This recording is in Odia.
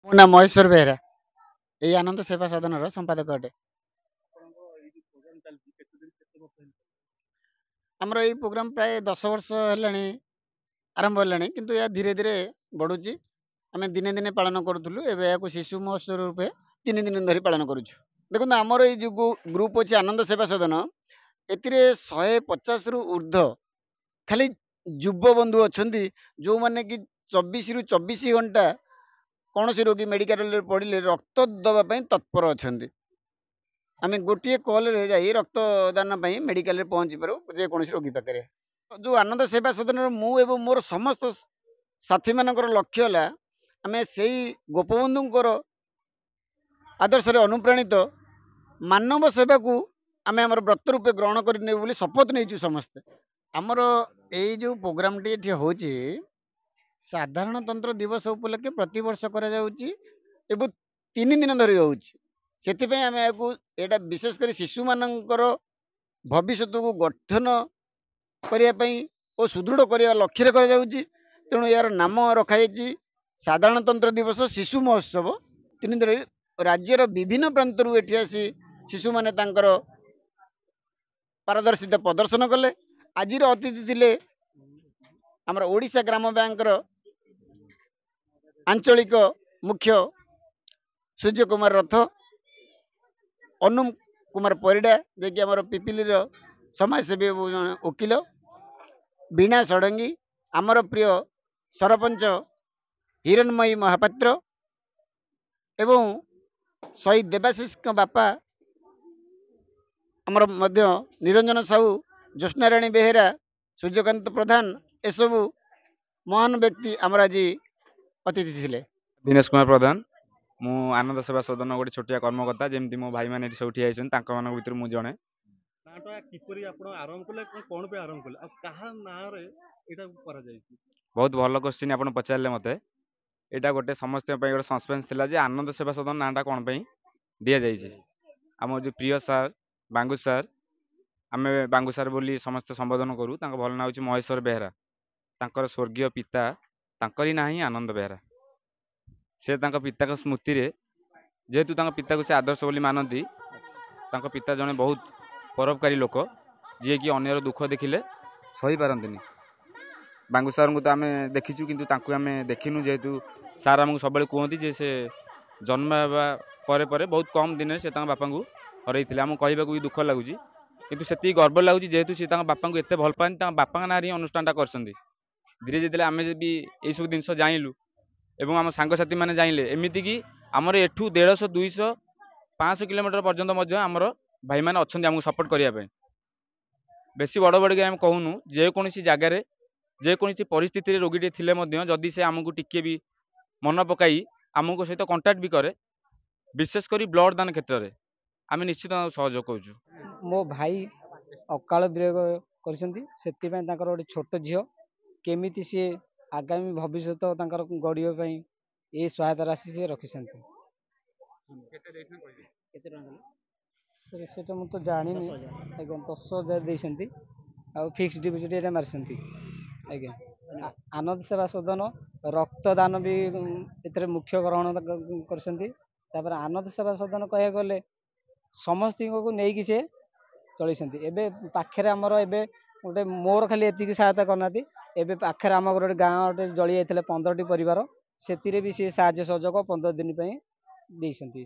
ମୋ ନାଁ ମହେଶ୍ୱର ବେହେରା। ଏଇ ଆନନ୍ଦ ସେବା ସଦନର ସମ୍ପାଦକ ଅଟେ। ଆମର ଏଇ ପ୍ରୋଗ୍ରାମ ପ୍ରାୟ 10 ବର୍ଷ ହେଲାଣି ଆରମ୍ଭ ହେଲାଣି, କିନ୍ତୁ ଏହା ଧୀରେ ଧୀରେ ବଢୁଛି। ଆମେ ଦିନେ ଦିନେ ପାଳନ କରୁଥିଲୁ, ଏବେ ଏହାକୁ ଶିଶୁ ମହୋତ୍ସବ ରୂପେ 3 ଦିନ ଧରି ପାଳନ କରୁଛୁ। ଦେଖନ୍ତୁ, ଆମର ଏଇ ଯୋଉ ଗ୍ରୁପ ଅଛି ଆନନ୍ଦ ସେବା ସଦନ, ଏଥିରେ 150ରୁ ଉର୍ଦ୍ଧ୍ୱ ଖାଲି ଯୁବ ବନ୍ଧୁ ଅଛନ୍ତି, ଯୋଉମାନେ କି 24ରୁ 24 ଘଣ୍ଟା କୌଣସି ରୋଗୀ ମେଡିକାଲରେ ପଡ଼ିଲେ ରକ୍ତ ଦେବା ପାଇଁ ତତ୍ପର ଅଛନ୍ତି। ଆମେ ଗୋଟିଏ କଲରେ ଯାଇ ରକ୍ତଦାନ ପାଇଁ ମେଡିକାଲରେ ପହଞ୍ଚି ପାରୁ ଯେକୌଣସି ରୋଗୀ ପାଖରେ। ଯୋଉ ଆନନ୍ଦ ସେବା ସଦନର ମୁଁ ଏବଂ ମୋର ସମସ୍ତ ସାଥୀ ମାନଙ୍କର ଲକ୍ଷ୍ୟ ହେଲା, ଆମେ ସେଇ ଗୋପବନ୍ଧୁଙ୍କର ଆଦର୍ଶରେ ଅନୁପ୍ରାଣିତ ମାନବ ସେବାକୁ ଆମେ ଆମର ବ୍ରତ ରୂପେ ଗ୍ରହଣ କରିନେବୁ ବୋଲି ଶପଥ ନେଇଛୁ ସମସ୍ତେ। ଆମର ଏଇ ଯୋଉ ପ୍ରୋଗ୍ରାମଟି ଏଠି ହଉଛି, ସାଧାରଣତନ୍ତ୍ର ଦିବସ ଉପଲକ୍ଷେ ପ୍ରତିବର୍ଷ କରାଯାଉଛି ଏବଂ 3 ଦିନ ଧରି ହଉଛି। ସେଥିପାଇଁ ଆମେ ଏହାକୁ ଏଇଟା ବିଶେଷ କରି ଶିଶୁମାନଙ୍କର ଭବିଷ୍ୟତକୁ ଗଠନ କରିବା ପାଇଁ ଓ ସୁଦୃଢ଼ କରିବା ଲକ୍ଷ୍ୟରେ କରାଯାଉଛି। ତେଣୁ ଏହାର ନାମ ରଖାଯାଇଛି ସାଧାରଣତନ୍ତ୍ର ଦିବସ ଶିଶୁ ମହୋତ୍ସବ। 3 ଦିନ ରାଜ୍ୟର ବିଭିନ୍ନ ପ୍ରାନ୍ତରୁ ଏଠି ଆସି ଶିଶୁମାନେ ତାଙ୍କର ପାରଦର୍ଶିତା ପ୍ରଦର୍ଶନ କଲେ। ଆଜିର ଅତିଥି ଥିଲେ ଆମର ଓଡ଼ିଶା ଗ୍ରାମ ବ୍ୟାଙ୍କର ଆଞ୍ଚଳିକ ମୁଖ୍ୟ ସୂର୍ଯ୍ୟ କୁମାର ରଥ, ଅନୁମ କୁମାର ପରିଡ଼ା, ଯିଏକି ଆମର ପିପିଲିର ସମାଜସେବୀ ଏବଂ ଜଣେ ଓକିଲ, ବୀଣା ଷଡ଼ଙ୍ଗୀ, ଆମର ପ୍ରିୟ ସରପଞ୍ଚ ହିରଣ୍ମୟୀ ମହାପାତ୍ର ଏବଂ ଶହୀଦ ଦେବାଶିଷଙ୍କ ବାପା ଆମର ମଧ୍ୟ ନିରଞ୍ଜନ ସାହୁ, ଜ୍ୟୋତ୍ସ୍ନାରାଣୀ ବେହେରା, ସୂର୍ଯ୍ୟକାନ୍ତ ପ୍ରଧାନ, ଏସବୁ ମହାନ ବ୍ୟକ୍ତି ଆମର ଆଜି ଅତିଥି ଥିଲେ। ଦିନେଶ କୁମାର ପ୍ରଧାନ। ମୁଁ ଆନନ୍ଦ ସେବା ସଦନ ଗୋଟେ ଛୋଟିଆ କର୍ମକର୍ତ୍ତା, ଯେମିତି ମୋ ଭାଇମାନେ ଏଠି ସବୁ ଠିଆ ହେଇଛନ୍ତି, ତାଙ୍କ ମାନଙ୍କ ଭିତରୁ ମୁଁ ଜଣେ। ନାଁଟା କିପରି ଆପଣ ଆରମ୍ଭ କଲେ, କ'ଣ ପାଇଁ ଆରମ୍ଭ କଲେ, ଆଉ କାହା ନାଁରେ ଏଇଟା କରାଯାଇଛି? ବହୁତ ଭଲ କୋଶ୍ଚିନ୍ ଆପଣ ପଚାରିଲେ ମୋତେ। ଏଇଟା ଗୋଟେ ସମସ୍ତଙ୍କ ପାଇଁ ଗୋଟେ ସସ୍ପେନ୍ସ ଥିଲା ଯେ ଆନନ୍ଦ ସେବା ସଦନ ନାଁଟା କ'ଣ ପାଇଁ ଦିଆଯାଇଛି। ଆମ ଯେଉଁ ପ୍ରିୟ ସାର୍ ବାଙ୍ଗୁ ସାର୍, ଆମେ ବାଙ୍ଗୁ ସାର୍ ବୋଲି ସମସ୍ତେ ସମ୍ବୋଧନ କରୁ। ତାଙ୍କ ଭଲ ନାଁ ହେଉଛି ମହେଶ୍ୱର ବେହେରା। ତାଙ୍କର ସ୍ୱର୍ଗୀୟ ପିତା, ତାଙ୍କରି ନାଁ ହିଁ ଆନନ୍ଦ ବେହେରା। ସେ ତାଙ୍କ ପିତାଙ୍କ ସ୍ମୃତିରେ, ଯେହେତୁ ତାଙ୍କ ପିତାକୁ ସେ ଆଦର୍ଶ ବୋଲି ମାନନ୍ତି, ତାଙ୍କ ପିତା ଜଣେ ବହୁତ ପରୋପକାରୀ ଲୋକ, ଯିଏକି ଅନ୍ୟର ଦୁଃଖ ଦେଖିଲେ ସହିପାରନ୍ତିନି। ବାଙ୍ଗୁ ସାର୍ଙ୍କୁ ତ ଆମେ ଦେଖିଛୁ, କିନ୍ତୁ ତାଙ୍କୁ ଆମେ ଦେଖିନୁ, ଯେହେତୁ ସାର୍ ଆମକୁ ସବୁବେଳେ କୁହନ୍ତି ଯେ ସେ ଜନ୍ମ ହେବା ପରେ ପରେ ବହୁତ କମ୍ ଦିନରେ ସେ ତାଙ୍କ ବାପାଙ୍କୁ ହରାଇଥିଲେ। ଆମକୁ କହିବାକୁ ବି ଦୁଃଖ ଲାଗୁଛି, କିନ୍ତୁ ସେତିକି ଗର୍ବ ଲାଗୁଛି, ଯେହେତୁ ସେ ତାଙ୍କ ବାପାଙ୍କୁ ଏତେ ଭଲ ପାଆନ୍ତି, ତାଙ୍କ ବାପାଙ୍କ ନାଁରେ ହିଁ ଅନୁଷ୍ଠାନଟା କରିଛନ୍ତି। ଧୀରେ ଧୀରେ ଆମେ ବି ଏଇସବୁ ଜିନିଷ ଜାଣିଲୁ ଏବଂ ଆମ ସାଙ୍ଗସାଥିମାନେ ଜାଣିଲେ, ଏମିତିକି ଆମର ଏଠୁ 150, 200, 500 କିଲୋମିଟର ପର୍ଯ୍ୟନ୍ତ ମଧ୍ୟ ଆମର ଭାଇମାନେ ଅଛନ୍ତି ଆମକୁ ସପୋର୍ଟ କରିବା ପାଇଁ। ବେଶୀ ବଡ଼ ବଡ଼ିକି ଆମେ କହୁନୁ, ଯେକୌଣସି ଜାଗାରେ ଯେକୌଣସି ପରିସ୍ଥିତିରେ ରୋଗୀଟେ ଥିଲେ ମଧ୍ୟ ଯଦି ସେ ଆମକୁ ଟିକେ ବି ମନ ପକାଇ ଆମକୁ ସହିତ କଣ୍ଟାକ୍ଟ ବି କରେ, ବିଶେଷ କରି ବ୍ଲଡ଼ ଦାନ କ୍ଷେତ୍ରରେ ଆମେ ନିଶ୍ଚିତ ସହଯୋଗ କରୁଛୁ। ମୋ ଭାଇ ଅକାଳ ବିୟୋଗ କରିଛନ୍ତି, ସେଥିପାଇଁ ତାଙ୍କର ଗୋଟେ ଛୋଟ ଝିଅ, କେମିତି ସିଏ ଆଗାମୀ ଭବିଷ୍ୟତ ତାଙ୍କର ଗଢ଼ିବା ପାଇଁ ଏ ସହାୟତା ରାଶି ସିଏ ରଖିଛନ୍ତି। ସେଟା ମୁଁ ତ ଜାଣିନି ଆଜ୍ଞା। 10,000 ଦେଇଛନ୍ତି, ଆଉ ଫିକ୍ସ ଡିପୋଜିଟ୍ ଏଇଟା ମାରିଛନ୍ତି ଆଜ୍ଞା। ଆନନ୍ଦ ସେବା ସଦନ ରକ୍ତଦାନ ବି ଏଥିରେ ମୁଖ୍ୟ ଗ୍ରହଣ କରିଛନ୍ତି। ତାପରେ ଆନନ୍ଦ ସେବା ସଦନ କହିବାକୁ ଗଲେ ସମସ୍ତଙ୍କୁ ନେଇକି ସେ ଚଳିଛନ୍ତି। ଏବେ ପାଖରେ ଆମର ଏବେ ଗୋଟେ ମୋର ଖାଲି ଏତିକି ସହାୟତା କରିନାହାନ୍ତି, ଏବେ ପାଖରେ ଆମ ଗୋଟେ ଗାଁ ଗୋଟେ ଜଳି ଯାଇଥିଲେ 15ଟି ପରିବାର, ସେଥିରେ ବି ସିଏ ସାହାଯ୍ୟ ସହଯୋଗ 15 ଦିନ ପାଇଁ ଦେଇଛନ୍ତି।